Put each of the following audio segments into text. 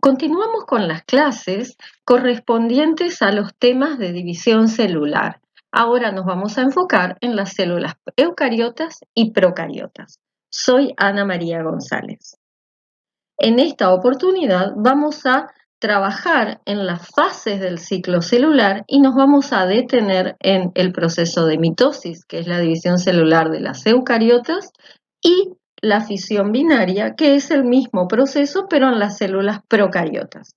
Continuamos con las clases correspondientes a los temas de división celular. Ahora nos vamos a enfocar en las células eucariotas y procariotas. Soy Ana María González. En esta oportunidad vamos a trabajar en las fases del ciclo celular y nos vamos a detener en el proceso de mitosis, que es la división celular de las eucariotas, y la fisión binaria, que es el mismo proceso, pero en las células procariotas.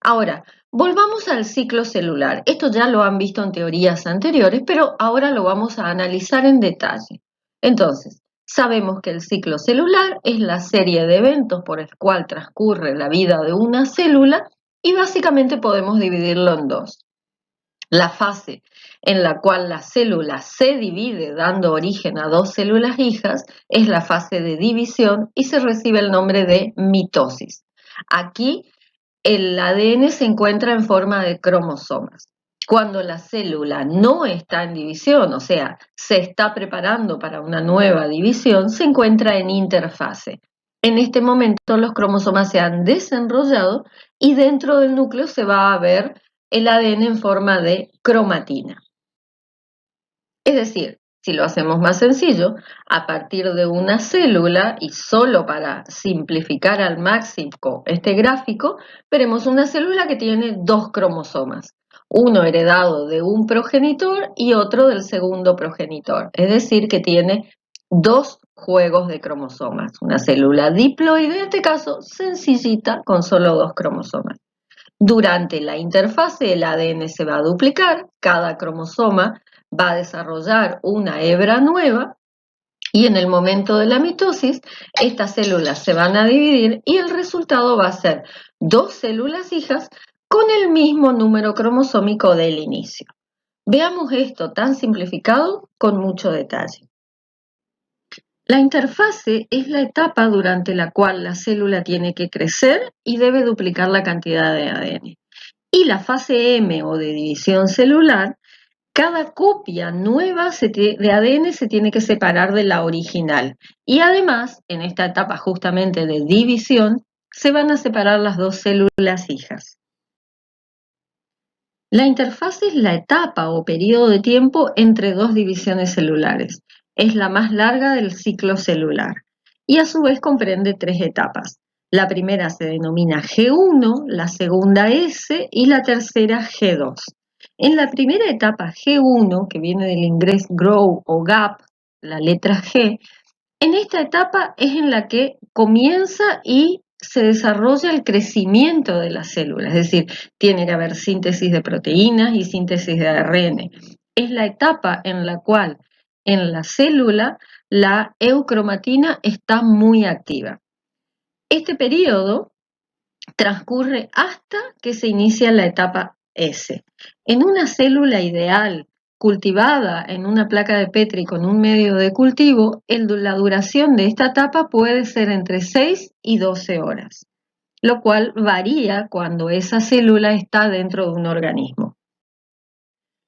Ahora, volvamos al ciclo celular. Esto ya lo han visto en teorías anteriores, pero ahora lo vamos a analizar en detalle. Entonces, sabemos que el ciclo celular es la serie de eventos por el cual transcurre la vida de una célula y básicamente podemos dividirlo en dos. La fase en la cual la célula se divide dando origen a dos células hijas es la fase de división y se recibe el nombre de mitosis. Aquí el ADN se encuentra en forma de cromosomas. Cuando la célula no está en división, o sea, se está preparando para una nueva división, se encuentra en interfase. En este momento los cromosomas se han desenrollado y dentro del núcleo se va a ver el ADN en forma de cromatina. Es decir, si lo hacemos más sencillo, a partir de una célula, y solo para simplificar al máximo este gráfico, veremos una célula que tiene dos cromosomas, uno heredado de un progenitor y otro del segundo progenitor, es decir, que tiene dos juegos de cromosomas, una célula diploide, en este caso sencillita, con solo dos cromosomas. Durante la interfase el ADN se va a duplicar, cada cromosoma va a desarrollar una hebra nueva y en el momento de la mitosis estas células se van a dividir y el resultado va a ser dos células hijas con el mismo número cromosómico del inicio. Veamos esto tan simplificado con mucho detalle. La interfase es la etapa durante la cual la célula tiene que crecer y debe duplicar la cantidad de ADN. Y la fase M o de división celular, cada copia nueva de ADN se tiene que separar de la original. Y además, en esta etapa justamente de división, se van a separar las dos células hijas. La interfase es la etapa o periodo de tiempo entre dos divisiones celulares. Es la más larga del ciclo celular y a su vez comprende tres etapas. La primera se denomina G1, la segunda S y la tercera G2. En la primera etapa G1, que viene del inglés grow o gap, la letra G, en esta etapa es en la que comienza y se desarrolla el crecimiento de la célula, es decir, tiene que haber síntesis de proteínas y síntesis de ARN. Es la etapa en la cual en la célula la eucromatina está muy activa. Este periodo transcurre hasta que se inicia la etapa S. En una célula ideal cultivada en una placa de Petri con un medio de cultivo, la duración de esta etapa puede ser entre 6 y 12 horas, lo cual varía cuando esa célula está dentro de un organismo.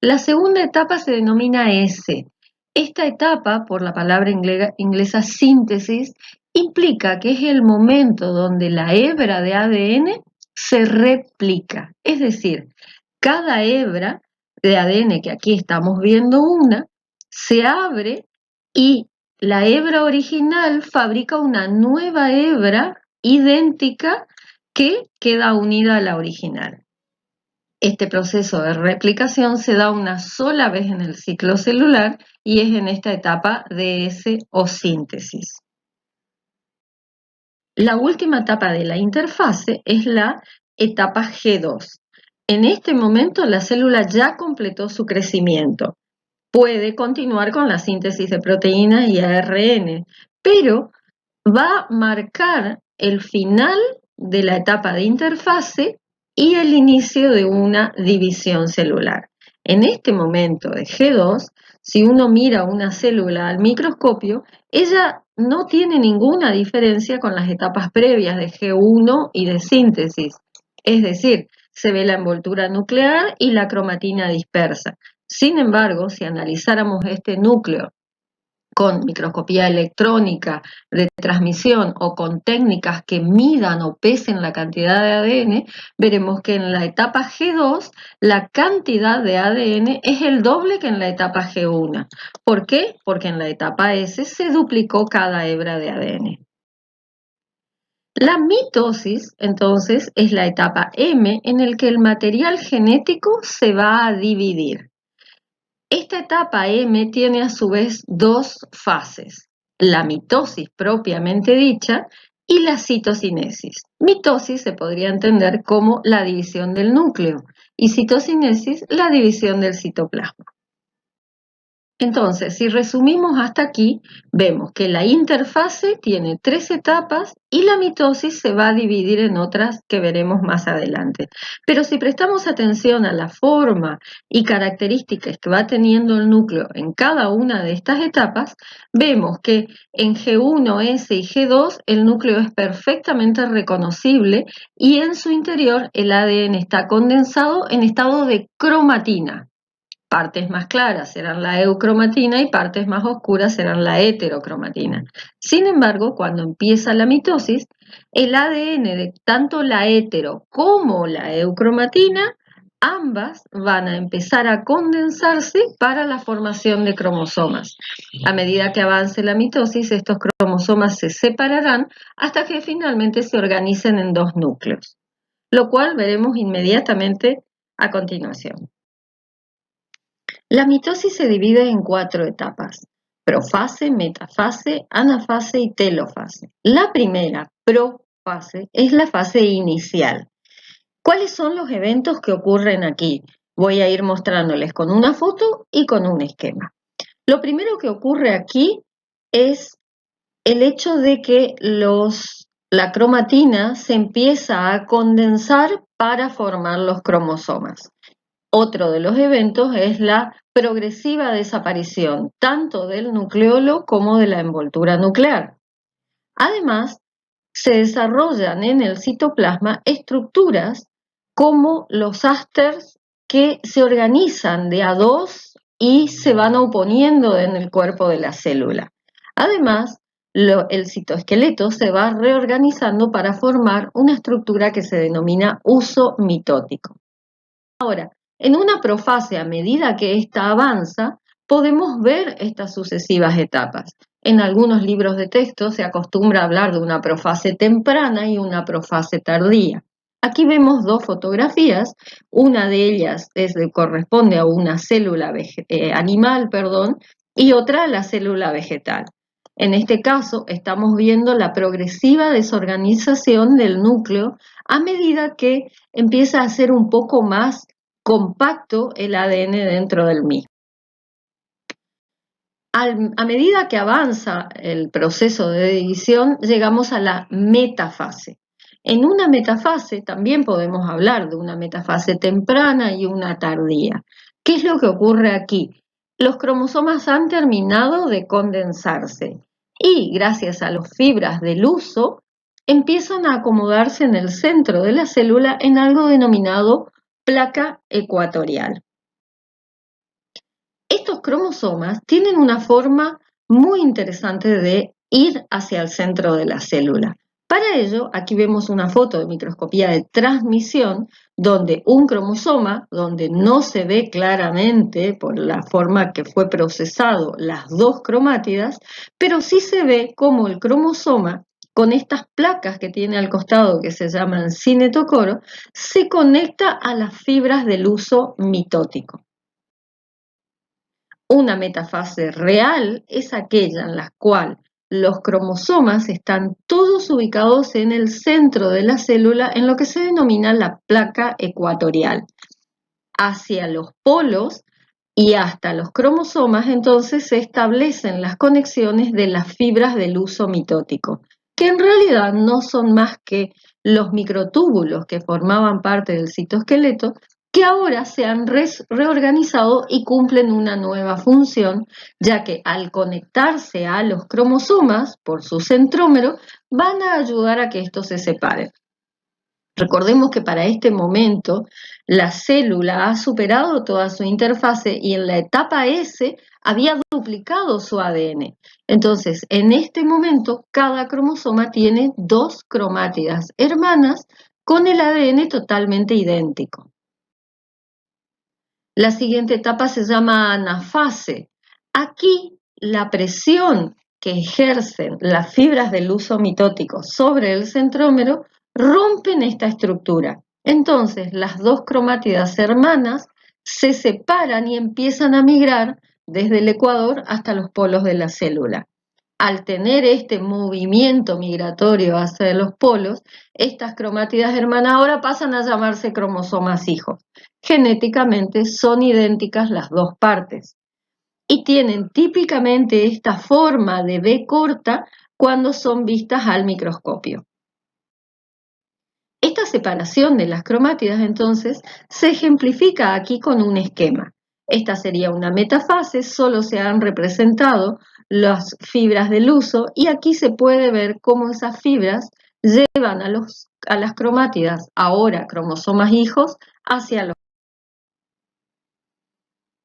La segunda etapa se denomina S. Esta etapa, por la palabra inglesa síntesis, implica que es el momento donde la hebra de ADN se replica. Es decir, cada hebra de ADN, que aquí estamos viendo una, se abre y la hebra original fabrica una nueva hebra idéntica que queda unida a la original. Este proceso de replicación se da una sola vez en el ciclo celular y es en esta etapa de S o síntesis. La última etapa de la interfase es la etapa G2. En este momento la célula ya completó su crecimiento. Puede continuar con la síntesis de proteínas y ARN, pero va a marcar el final de la etapa de interfase y el inicio de una división celular. En este momento de G2, si uno mira una célula al microscopio, ella no tiene ninguna diferencia con las etapas previas de G1 y de síntesis. Es decir, se ve la envoltura nuclear y la cromatina dispersa. Sin embargo, si analizáramos este núcleo con microscopía electrónica de transmisión o con técnicas que midan o pesen la cantidad de ADN, veremos que en la etapa G2 la cantidad de ADN es el doble que en la etapa G1. ¿Por qué? Porque en la etapa S se duplicó cada hebra de ADN. La mitosis, entonces, es la etapa M en la que el material genético se va a dividir. Esta etapa M tiene a su vez dos fases, la mitosis propiamente dicha y la citocinesis. Mitosis se podría entender como la división del núcleo y citocinesis la división del citoplasma. Entonces, si resumimos hasta aquí, vemos que la interfase tiene 3 etapas y la mitosis se va a dividir en otras que veremos más adelante. Pero si prestamos atención a la forma y características que va teniendo el núcleo en cada una de estas etapas, vemos que en G1, S y G2 el núcleo es perfectamente reconocible y en su interior el ADN está condensado en estado de cromatina. Partes más claras serán la eucromatina y partes más oscuras serán la heterocromatina. Sin embargo, cuando empieza la mitosis, el ADN de tanto la hetero como la eucromatina, ambas van a empezar a condensarse para la formación de cromosomas. A medida que avance la mitosis, estos cromosomas se separarán hasta que finalmente se organicen en 2 núcleos, lo cual veremos inmediatamente a continuación. La mitosis se divide en 4 etapas: profase, metafase, anafase y telofase. La primera, profase, es la fase inicial. ¿Cuáles son los eventos que ocurren aquí? Voy a ir mostrándoles con una foto y con un esquema. Lo primero que ocurre aquí es el hecho de que la cromatina se empieza a condensar para formar los cromosomas. Otro de los eventos es la progresiva desaparición tanto del nucleolo como de la envoltura nuclear. Además, se desarrollan en el citoplasma estructuras como los ásters que se organizan de a dos y se van oponiendo en el cuerpo de la célula. Además, el citoesqueleto se va reorganizando para formar una estructura que se denomina uso mitótico. Ahora, en una profase, a medida que ésta avanza, podemos ver estas sucesivas etapas. En algunos libros de texto se acostumbra a hablar de una profase temprana y una profase tardía. Aquí vemos 2 fotografías, una de ellas corresponde a una célula animal, y otra a la célula vegetal. En este caso, estamos viendo la progresiva desorganización del núcleo a medida que empieza a ser un poco más compacto el ADN dentro del mismo. A medida que avanza el proceso de división, llegamos a la metafase. En una metafase también podemos hablar de una metafase temprana y una tardía. ¿Qué es lo que ocurre aquí? Los cromosomas han terminado de condensarse y gracias a las fibras del uso empiezan a acomodarse en el centro de la célula en algo denominado placa ecuatorial. Estos cromosomas tienen una forma muy interesante de ir hacia el centro de la célula. Para ello, aquí vemos una foto de microscopía de transmisión donde un cromosoma, donde no se ve claramente por la forma que fue procesado las 2 cromátidas, pero sí se ve cómo el cromosoma, con estas placas que tiene al costado que se llaman cinetocoro, se conecta a las fibras del uso mitótico. Una metafase real es aquella en la cual los cromosomas están todos ubicados en el centro de la célula en lo que se denomina la placa ecuatorial. Hacia los polos y hasta los cromosomas entonces se establecen las conexiones de las fibras del uso mitótico, que en realidad no son más que los microtúbulos que formaban parte del citoesqueleto, que ahora se han reorganizado y cumplen una nueva función, ya que al conectarse a los cromosomas por su centrómero, van a ayudar a que estos se separen. Recordemos que para este momento la célula ha superado toda su interfase y en la etapa S había duplicado su ADN. Entonces, en este momento, cada cromosoma tiene dos cromátidas hermanas con el ADN totalmente idéntico. La siguiente etapa se llama anafase. Aquí la presión que ejercen las fibras del huso mitótico sobre el centrómero rompen esta estructura. Entonces las dos cromátidas hermanas se separan y empiezan a migrar desde el ecuador hasta los polos de la célula. Al tener este movimiento migratorio hacia los polos, estas cromátidas hermanas ahora pasan a llamarse cromosomas hijos. Genéticamente son idénticas las dos partes y tienen típicamente esta forma de B corta cuando son vistas al microscopio. Esta separación de las cromátidas entonces se ejemplifica aquí con un esquema. Esta sería una metafase, solo se han representado las fibras del huso y aquí se puede ver cómo esas fibras llevan a las cromátidas, ahora cromosomas hijos, hacia los...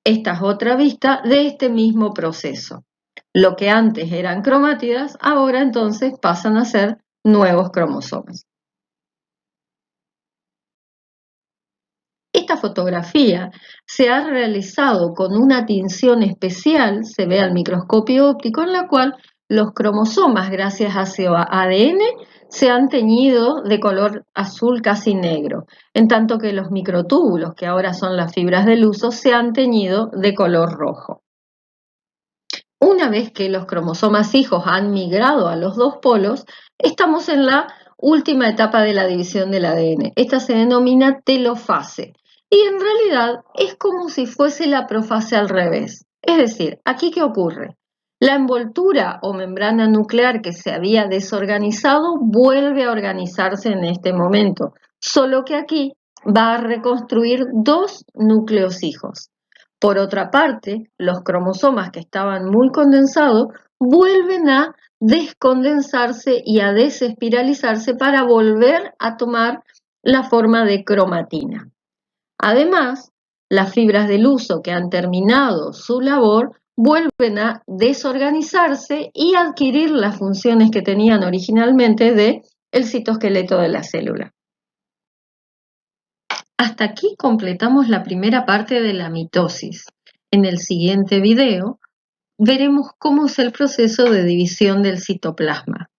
Esta es otra vista de este mismo proceso. Lo que antes eran cromátidas, ahora entonces pasan a ser nuevos cromosomas. Esta fotografía se ha realizado con una tinción especial, se ve al microscopio óptico, en la cual los cromosomas, gracias a su ADN, se han teñido de color azul casi negro, en tanto que los microtúbulos, que ahora son las fibras del huso, se han teñido de color rojo. Una vez que los cromosomas hijos han migrado a los dos polos, estamos en la última etapa de la división del ADN. Esta se denomina telofase y en realidad es como si fuese la profase al revés. Es decir, ¿aquí qué ocurre? La envoltura o membrana nuclear que se había desorganizado vuelve a organizarse en este momento, solo que aquí va a reconstruir dos núcleos hijos. Por otra parte, los cromosomas que estaban muy condensados vuelven a descondensarse y a desespiralizarse para volver a tomar la forma de cromatina. Además, las fibras del huso que han terminado su labor vuelven a desorganizarse y adquirir las funciones que tenían originalmente de el citoesqueleto de la célula. Hasta aquí completamos la primera parte de la mitosis. En el siguiente video veremos cómo es el proceso de división del citoplasma.